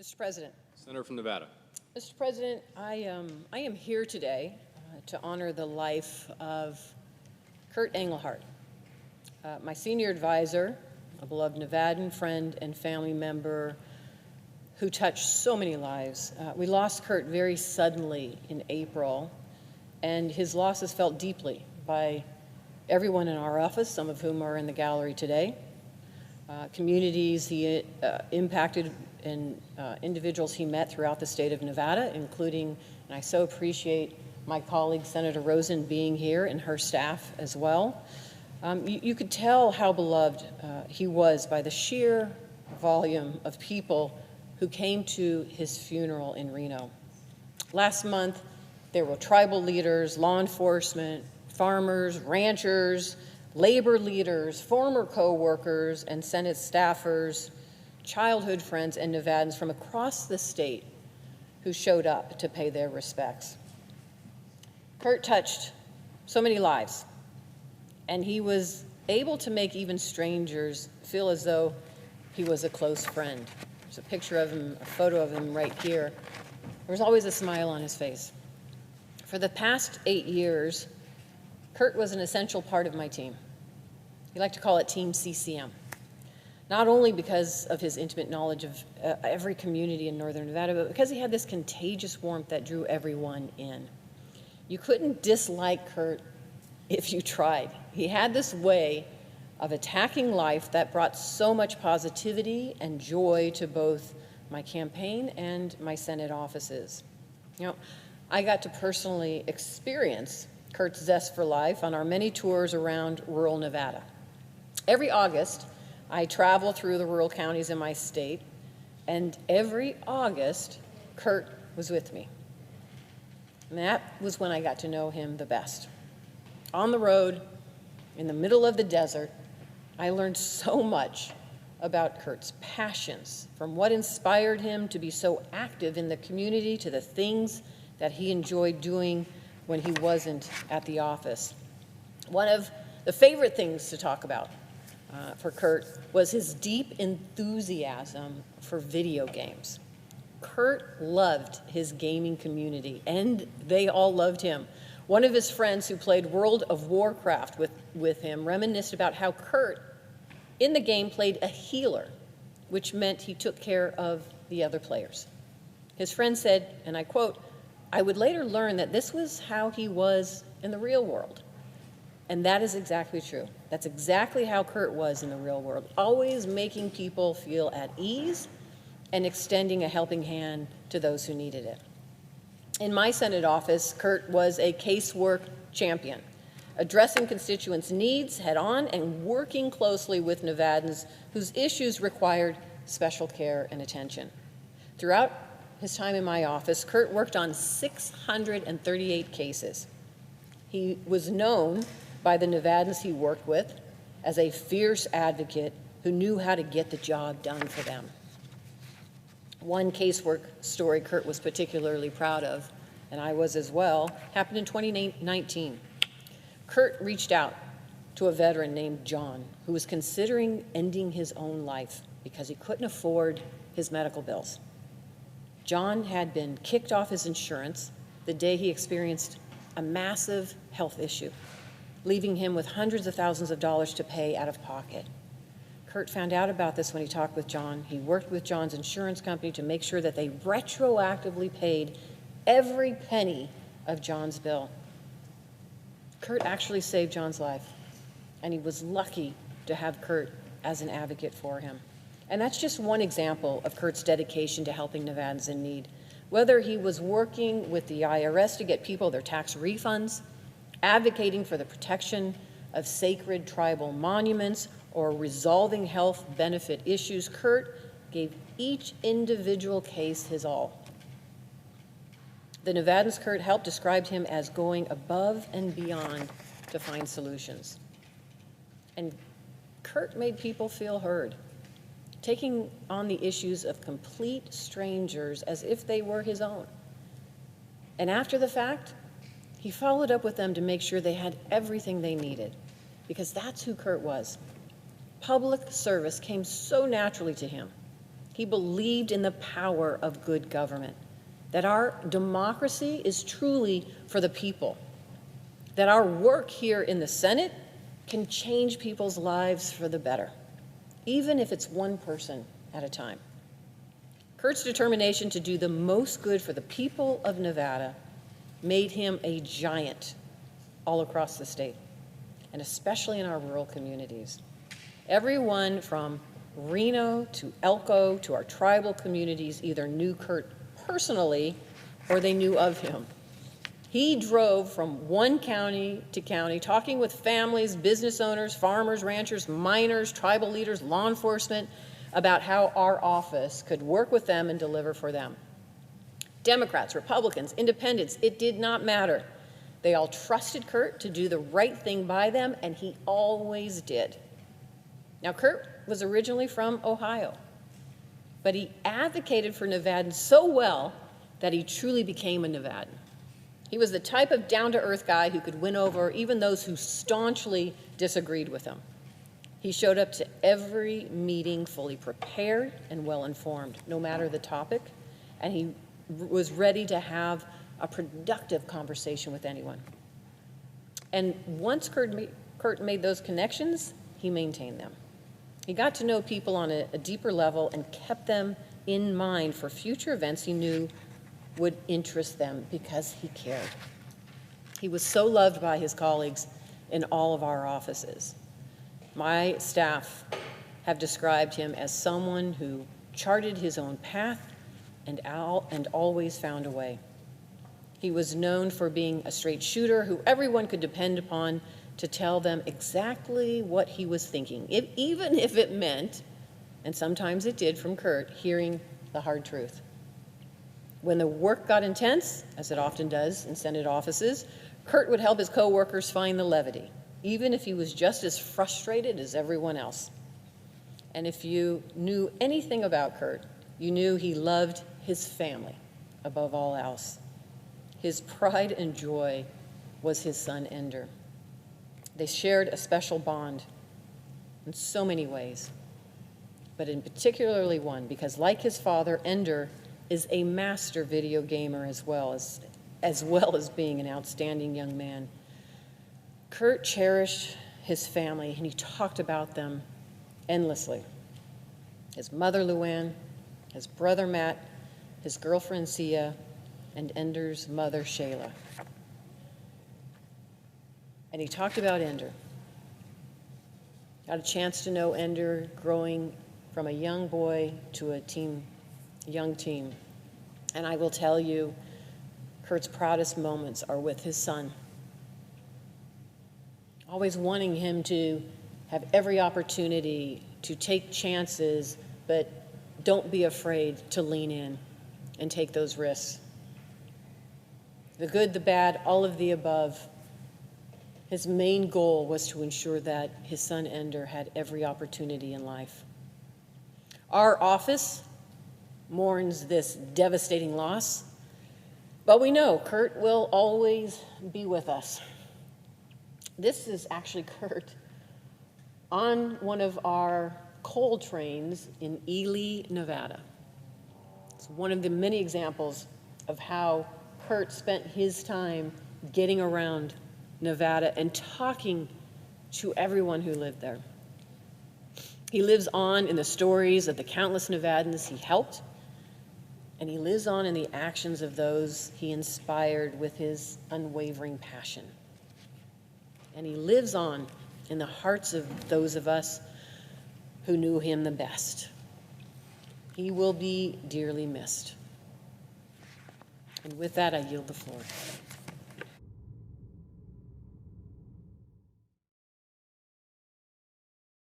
Mr. President. Senator from Nevada. Mr. President, I am here today to honor the life of Kurt Engelhardt, my senior advisor, a beloved Nevadan friend and family member who touched so many lives. We lost Kurt very suddenly in April, and his loss is felt deeply by everyone in our office, some of whom are in the gallery today, communities he impacted, and individuals he met throughout the state of Nevada, including, and I so appreciate my colleague Senator Rosen being here and her staff as well. You could tell how beloved he was by the sheer volume of people who came to his funeral in Reno. Last month, there were tribal leaders, law enforcement, farmers, ranchers, labor leaders, former co-workers, and Senate staffers, childhood friends, and Nevadans from across the state who showed up to pay their respects. Kurt touched so many lives, and he was able to make even strangers feel as though he was a close friend. There's a picture of him, a photo of him right here. There was always a smile on his face. For the past 8 years, Kurt was an essential part of my team. We like to call it Team CCM. Not only because of his intimate knowledge of every community in northern Nevada, but because he had this contagious warmth that drew everyone in. You couldn't dislike Kurt if you tried. He had this way of attacking life that brought so much positivity and joy to both my campaign and my Senate offices. You know, I got to personally experience Kurt's zest for life on our many tours around rural Nevada. Every August, I travel through the rural counties in my state, and every August, Kurt was with me. And that was when I got to know him the best. On the road, in the middle of the desert, I learned so much about Kurt's passions, from what inspired him to be so active in the community to the things that he enjoyed doing when he wasn't at the office. One of the favorite things to talk about for Kurt was his deep enthusiasm for video games. Kurt loved his gaming community, and they all loved him. One of his friends who played World of Warcraft with him reminisced about how Kurt, in the game, played a healer, which meant he took care of the other players. His friend said, and I quote, "I would later learn that this was how he was in the real world." And that is exactly true. That's exactly how Kurt was in the real world, always making people feel at ease and extending a helping hand to those who needed it. In my Senate office, Kurt was a casework champion, addressing constituents' needs head-on and working closely with Nevadans whose issues required special care and attention. Throughout his time in my office, Kurt worked on 638 cases. He was known by the Nevadans he worked with as a fierce advocate who knew how to get the job done for them. One casework story Kurt was particularly proud of, and I was as well, happened in 2019. Kurt reached out to a veteran named John who was considering ending his own life because he couldn't afford his medical bills. John had been kicked off his insurance the day he experienced a massive health issue, leaving him with hundreds of thousands of dollars to pay out of pocket. Kurt found out about this when he talked with John. He worked with John's insurance company to make sure that they retroactively paid every penny of John's bill. Kurt actually saved John's life, and he was lucky to have Kurt as an advocate for him. And that's just one example of Kurt's dedication to helping Nevadans in need. Whether he was working with the IRS to get people their tax refunds, advocating for the protection of sacred tribal monuments, or resolving health benefit issues, Kurt gave each individual case his all. The Nevadans Kurt helped describe him as going above and beyond to find solutions. And Kurt made people feel heard, taking on the issues of complete strangers as if they were his own. And after the fact, he followed up with them to make sure they had everything they needed, because that's who Kurt was. Public service came so naturally to him. He believed in the power of good government, that our democracy is truly for the people, that our work here in the Senate can change people's lives for the better, even if it's one person at a time. Kurt's determination to do the most good for the people of Nevada made him a giant all across the state, and especially in our rural communities. Everyone from Reno to Elko to our tribal communities either knew Kurt personally or they knew of him. He drove from one county to county, talking with families, business owners, farmers, ranchers, miners, tribal leaders, law enforcement, about how our office could work with them and deliver for them. Democrats, Republicans, independents, it did not matter. They all trusted Kurt to do the right thing by them, and he always did. Now, Kurt was originally from Ohio, but he advocated for Nevadans so well that he truly became a Nevadan. He was the type of down-to-earth guy who could win over even those who staunchly disagreed with him. He showed up to every meeting fully prepared and well-informed, no matter the topic, and he was ready to have a productive conversation with anyone. And once Kurt made those connections, he maintained them. He got to know people on a deeper level and kept them in mind for future events he knew would interest them because he cared. He was so loved by his colleagues in all of our offices. My staff have described him as someone who charted his own path and always found a way. He was known for being a straight shooter who everyone could depend upon to tell them exactly what he was thinking, even if it meant, and sometimes it did from Kurt, hearing the hard truth. When the work got intense, as it often does in Senate offices, Kurt would help his coworkers find the levity, even if he was just as frustrated as everyone else. And if you knew anything about Kurt, you knew he loved his family above all else. His pride and joy was his son, Ender. They shared a special bond in so many ways, but in particularly one, because like his father, Ender is a master video gamer as well as being an outstanding young man. Kurt cherished his family, and he talked about them endlessly. His mother, Luann, his brother, Matt, his girlfriend, Sia, and Ender's mother, Shayla. And he talked about Ender. Got a chance to know Ender growing from a young boy to a young teen. And I will tell you, Kurt's proudest moments are with his son. Always wanting him to have every opportunity to take chances, but don't be afraid to lean in and take those risks. The good, the bad, all of the above. His main goal was to ensure that his son Ender had every opportunity in life. Our office mourns this devastating loss, but we know Kurt will always be with us. This is actually Kurt on one of our coal trains in Ely, Nevada. It's one of the many examples of how Kurt spent his time getting around Nevada and talking to everyone who lived there. He lives on in the stories of the countless Nevadans he helped, and he lives on in the actions of those he inspired with his unwavering passion. And he lives on in the hearts of those of us who knew him the best. He will be dearly missed. And with that, I yield the floor.